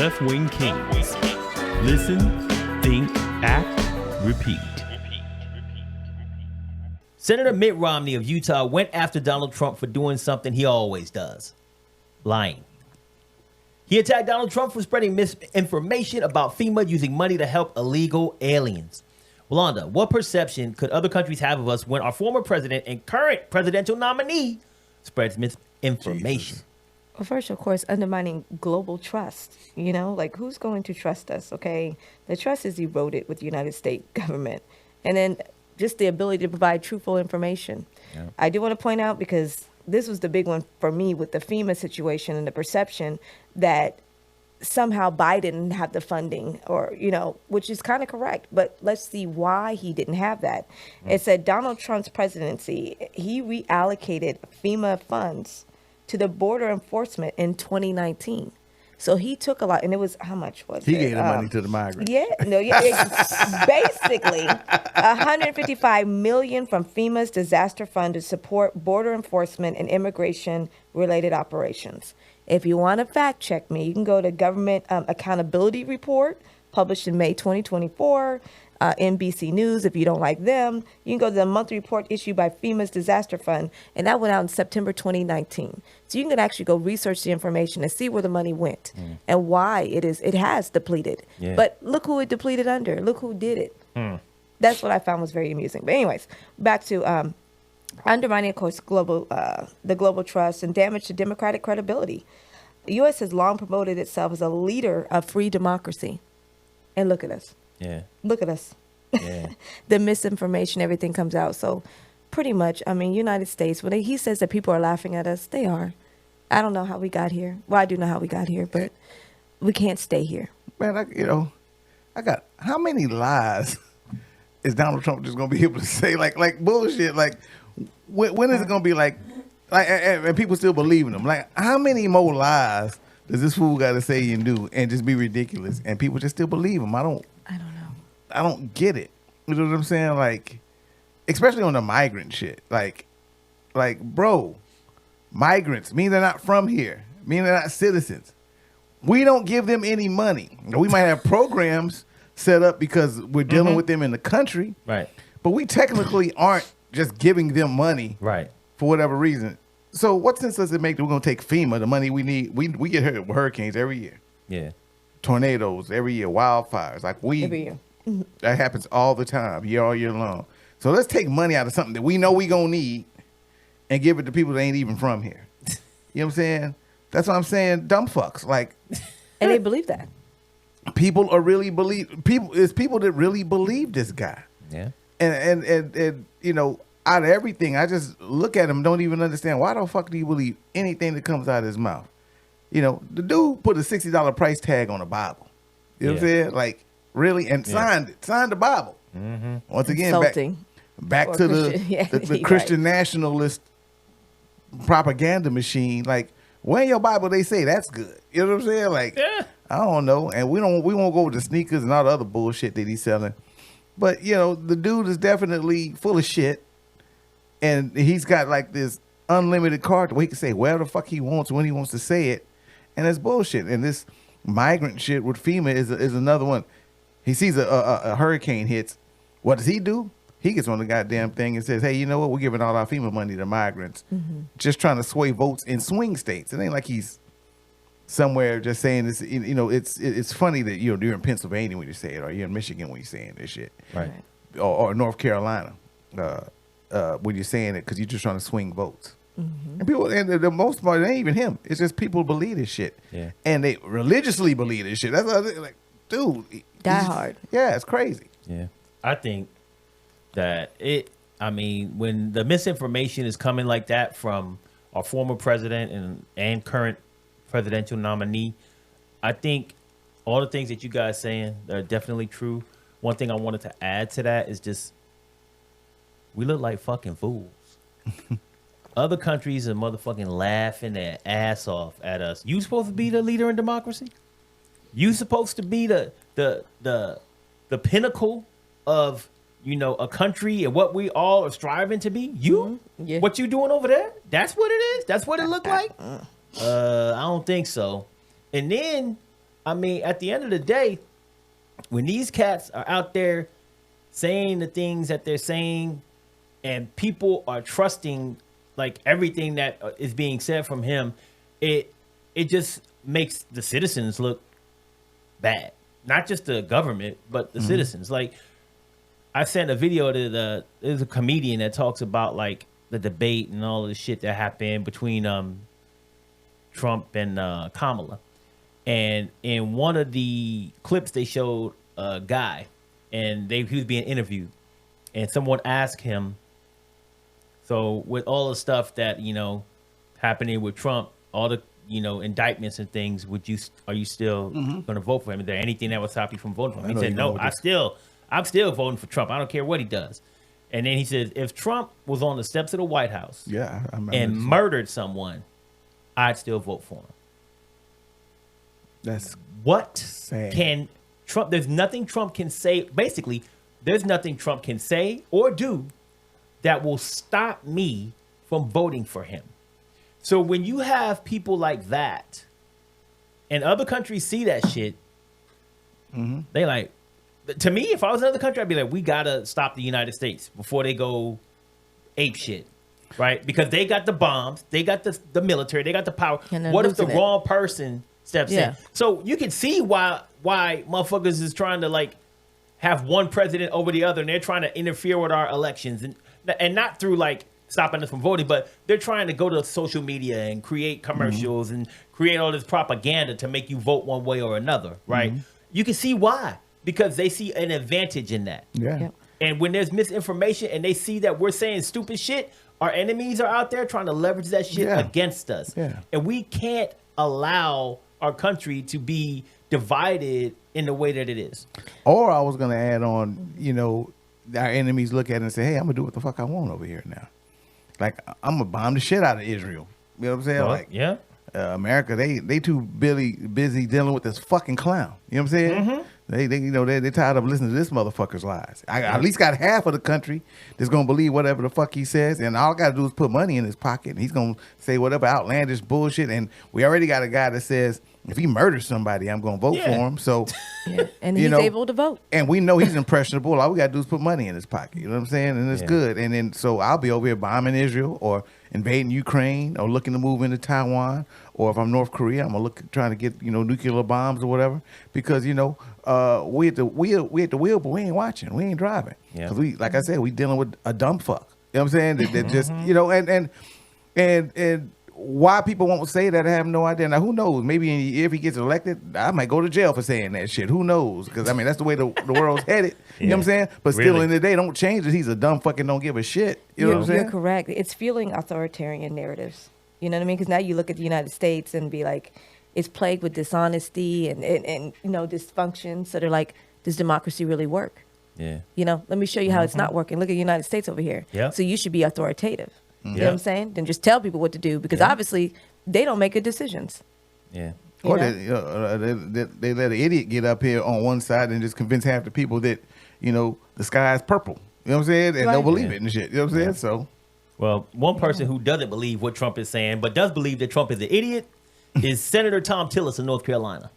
left-wing Kingz. Listen, think, act, repeat. Senator Mitt Romney of Utah went after Donald Trump for doing something he always does: lying. He attacked Donald Trump for spreading misinformation about FEMA using money to help illegal aliens. Wanda, what perception could other countries have of us when our former president and current presidential nominee spreads misinformation? Jesus. Well, first, of course, undermining global trust. You know, like, who's going to trust us? Okay, the trust is eroded with the United States government. And then just the ability to provide truthful information. Yeah. I do want to point out, because this was the big one for me with the FEMA situation and the perception that somehow Biden didn't have the funding, or, you know, which is kind of correct. But let's see why he didn't have that. It said Donald Trump's presidency, he reallocated FEMA funds to the border enforcement in 2019. So he took a lot, and it was, how much was it? He gave the money to the migrants. Yeah, no, yeah, basically $155 million from FEMA's disaster fund to support border enforcement and immigration-related operations. If you want to fact check me, you can go to Government Accountability Report, published in May 2024. NBC News, if you don't like them. You can go to the monthly report issued by FEMA's disaster fund, and that went out in September 2019. So you can actually go research the information and see where the money went and why it has depleted. Yeah. But look who it depleted under. Look who did it. That's what I found was very amusing. But anyways, back to undermining, of course, the global trust and damage to democratic credibility. The U.S. has long promoted itself as a leader of free democracy. And look at us. Yeah. Look at us. Yeah. The misinformation, everything comes out. So pretty much, I mean, United States, when he says that people are laughing at us, they are. I don't know how we got here. Well, I do know how we got here, but we can't stay here. Man, I got, how many lies is Donald Trump just going to be able to say? Like bullshit. Like, when is it going to be like, and people still believe in them? Like, how many more lies does this fool got to say and do and just be ridiculous? And people just still believe him. I don't know. I don't get it. You know what I'm saying? Like, especially on the migrant shit. Like, bro, migrants mean they're not from here. Mean they're not citizens. We don't give them any money. We might have programs set up because we're dealing with them in the country. Right. But we technically aren't just giving them money. Right. For whatever reason. So what sense does it make that we're going to take FEMA, the money we need? We get hit with hurricanes every year. Yeah. Tornadoes every year. Wildfires. Like every year. That happens all the time, all year long. So let's take money out of something that we know we gonna need and give it to people that ain't even from here. You know what I'm saying? That's what I'm saying. Dumb fucks. Like, and they believe that. People it's people that really believe this guy. Yeah. And you know, out of everything, I just look at him, don't even understand why the fuck do you believe anything that comes out of his mouth? You know, the dude put a $60 price tag on a Bible. You know what I'm saying? Like, really? And signed the Bible. Once again, back to the Christian nationalist propaganda machine. Like, where in your Bible they say that's good? You know what I'm saying? Like, I don't know. And we won't go with the sneakers and all the other bullshit that he's selling. But, you know, the dude is definitely full of shit. And he's got like this unlimited card where he can say whatever the fuck he wants when he wants to say it. And it's bullshit. And this migrant shit with FEMA is another one. He sees a hurricane hits. What does he do? He gets on the goddamn thing and says, hey, you know what? We're giving all our FEMA money to migrants. Just trying to sway votes in swing states. It ain't like he's somewhere just saying this. You know, it's funny that you're in Pennsylvania when you say it, or you're in Michigan when you're saying this shit. Right. Or North Carolina when you're saying it because you're just trying to swing votes. And people, and the most part, it ain't even him. It's just people believe this shit. Yeah. And they religiously believe this shit. That's like, dude. Die hard. Yeah, it's crazy. Yeah. I think that when the misinformation is coming like that from our former president and current presidential nominee, I think all the things that you guys saying are definitely true. One thing I wanted to add to that is just, we look like fucking fools. Other countries are motherfucking laughing their ass off at us. You supposed to be the leader in democracy? You supposed to be the pinnacle of, you know, a country and what we all are striving to be? You? Yeah. What you doing over there? That's what it is? That's what it looked like? I don't think so. And then I mean, at the end of the day, when these cats are out there saying the things that they're saying, and people are trusting like everything that is being said from him, it just makes the citizens look bad. Not just the government, but the citizens. Like, I sent a video to there's a comedian that talks about like the debate and all of the shit that happened between Trump and Kamala. And in one of the clips, they showed a guy, and he was being interviewed, and someone asked him, so with all the stuff that, you know, happening with Trump, all the, you know, indictments and things, are you still going to vote for him? Is there anything that would stop you from voting for him? He said, no, I'm still voting for Trump. I don't care what he does. And then he said, if Trump was on the steps of the White House and murdered someone, I'd still vote for him. That's what sad. Can Trump, there's nothing Trump can say. Basically, there's nothing Trump can say or do that will stop me from voting for him. So when you have people like that, and other countries see that shit, they like, to me, if I was in another country, I'd be like, we gotta stop the United States before they go ape shit, right? Because they got the bombs, they got the military, they got the power. What if the wrong person steps in? So you can see why motherfuckers is trying to like have one president over the other, and they're trying to interfere with our elections, and not through like stopping us from voting, but they're trying to go to social media and create commercials and create all this propaganda to make you vote one way or another, right? You can see why, because they see an advantage in that. And when there's misinformation and they see that we're saying stupid shit, our enemies are out there trying to leverage that shit against us. And we can't allow our country to be divided in the way that it is. Or I was going to add on, you know, our enemies look at it and say, hey, I'm going to do what the fuck I want over here now. Like, I'm going to bomb the shit out of Israel. You know what I'm saying? Well, like, America, they too busy dealing with this fucking clown. You know what I'm saying? They tired of listening to this motherfucker's lies. I at least got half of the country that's gonna believe whatever the fuck he says, and all I gotta do is put money in his pocket, and he's gonna say whatever outlandish bullshit. And we already got a guy that says, if he murders somebody, I'm gonna vote for him. So, and he's able to vote. And we know he's impressionable. All we gotta do is put money in his pocket. You know what I'm saying? And it's good. And then so I'll be over here bombing Israel or invading Ukraine or looking to move into Taiwan. Or if I'm North Korea, I'm gonna trying to get, you know, nuclear bombs or whatever. Because, you know, we at the wheel, but we ain't watching. We ain't driving. Because we, like I said, we dealing with a dumb fuck. You know what I'm saying? That just, you know, and why people won't say that, I have no idea. Now, who knows? Maybe if he gets elected, I might go to jail for saying that shit. Who knows? Because, I mean, that's the way the world's headed. You know what I'm saying? But still, in the day, don't change it. He's a dumb fucking don't give a shit. You know what I'm saying? You're correct. It's fueling authoritarian narratives. You know what I mean? Because now you look at the United States and be like, it's plagued with dishonesty and you know, dysfunction. So they're like, does democracy really work? You know, let me show you how it's not working. Look at the United States over here. So you should be authoritative. You know what I'm saying? Then just tell people what to do, because obviously they don't make good decisions. Or they let an idiot get up here on one side and just convince half the people that, you know, the sky is purple. You know what I'm saying? And they'll believe it and shit. You know what I'm saying? So, well, one person who doesn't believe what Trump is saying, but does believe that Trump is an idiot, is Senator Tom Tillis of North Carolina.